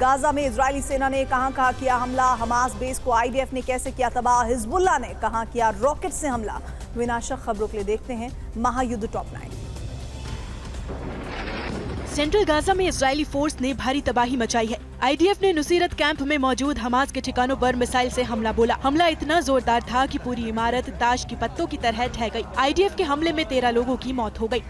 Gaza में Israeli सेना ने कहां किया हमला, हमास बेस को आईडीएफ ने कैसे किया तबाह, हिजबुल्लाह ने कहां किया रॉकेट से हमला। विनाशक खबरों के लिए देखते हैं महायुद्ध टॉप 9। सेंट्रल गाजा में इजरायली फोर्स ने भारी तबाही मचाई है। आईडीएफ ने नुसीरत कैंप में मौजूद हमास के ठिकानों पर मिसाइल से हमला बोला। हमला इतना जोरदार था कि पूरी इमारत ताश की पत्तों की तरह ढह गई। आईडीएफ के हमले में 13 लोगों की मौत हो गई।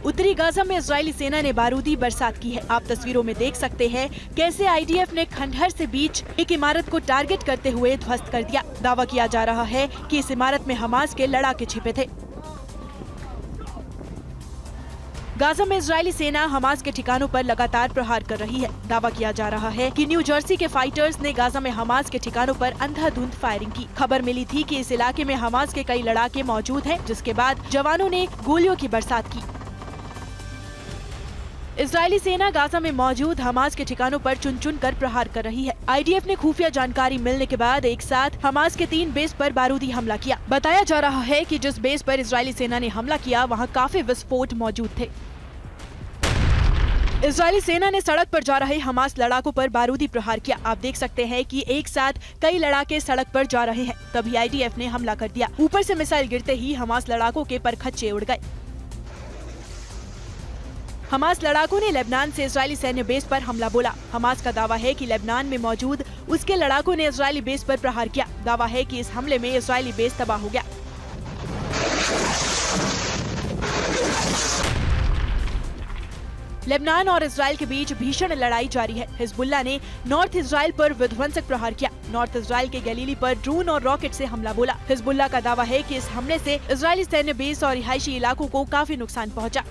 उत्तरी गाजा में इजरायली सेना ने बारूदी बरसात की है। आप तस्वीरों में देख सकते हैं कैसे आईडीएफ ने खंडहर से बीच एक इमारत को टारगेट करते हुए ध्वस्त कर दिया। दावा किया जा रहा है कि इस इमारत में हमास के लड़ाके छिपे थे। गाजा में इजरायली सेना हमास के ठिकानों पर लगातार प्रहार कर रही है। दावा किया जा रहा है कि न्यू जर्सी के फाइटर्स ने गाजा में हमास के ठिकानों पर अंधाधुंध फायरिंग की। खबर मिली थी कि इस इलाके में हमास के कई लड़ाके मौजूद हैं, जिसके बाद जवानों ने गोलियों की बरसात की। इजरायली सेना गाजा में मौजूद हमास के ठिकानों पर चुन चुन कर प्रहार कर रही है। आईडीएफ ने खुफिया जानकारी मिलने के बाद एक साथ हमास के 3 बेस पर बारूदी हमला किया। बताया जा रहा है कि जिस बेस पर इजरायली सेना ने हमला किया वहां काफी विस्फोट मौजूद थे। इजरायली सेना ने सड़क पर जा रहे हमास लड़ाकों पर बारूदी प्रहार किया। आप देख सकते हैं कि एक साथ कई लड़ाके सड़क पर जा रहे हैं, तभी आईडीएफ ने हमला कर दिया। ऊपर से मिसाइल गिरते ही हमास लड़ाकों के परखच्चे उड़ गए। हमास लड़ाकों ने लेबनान से इजरायली सैन्य बेस पर हमला बोला। हमास का दावा है कि लेबनान में मौजूद उसके लड़ाकों ने इजरायली बेस पर प्रहार किया। दावा है कि इस हमले में इजरायली बेस तबाह हो गया। लेबनान और इजराइल के बीच भीषण लड़ाई जारी है। हिजबुल्लाह ने नॉर्थ इजराइल पर विध्वंसक प्रहार किया। नॉर्थ इजराइल के गलीली पर ड्रोन और रॉकेट से हमला बोला। हिजबुल्लाह का दावा है कि इस हमले से इजरायली सैन्य बेस और रिहायशी इलाकों को काफी नुकसान पहुंचा।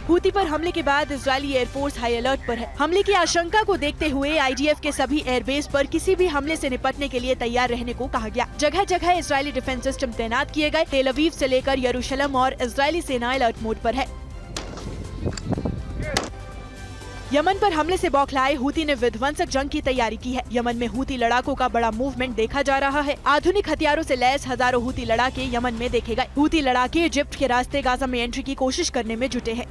हूती पर हमले के बाद इजरायली एयरफोर्स हाई अलर्ट पर है। हमले की आशंका को देखते हुए आईडीएफ के सभी एयरबेस पर किसी भी हमले से निपटने के लिए तैयार रहने को कहा गया। जगह जगह इजरायली डिफेंस सिस्टम तैनात किए गए। तेल अवीव से लेकर यरूशलेम और इजरायली सेना अलर्ट मोड पर है। यमन पर हमले से बौखलाए हूती ने विध्वंसक जंग की तैयारी की है। यमन में हूती लड़ाकों का बड़ा मूवमेंट देखा जा रहा है। आधुनिक हथियारों से लैस हजारों हूती लड़ाके यमन में देखे गए। हूती लड़ाके इजिप्ट के रास्ते गाजा में एंट्री की कोशिश करने में जुटे हैं।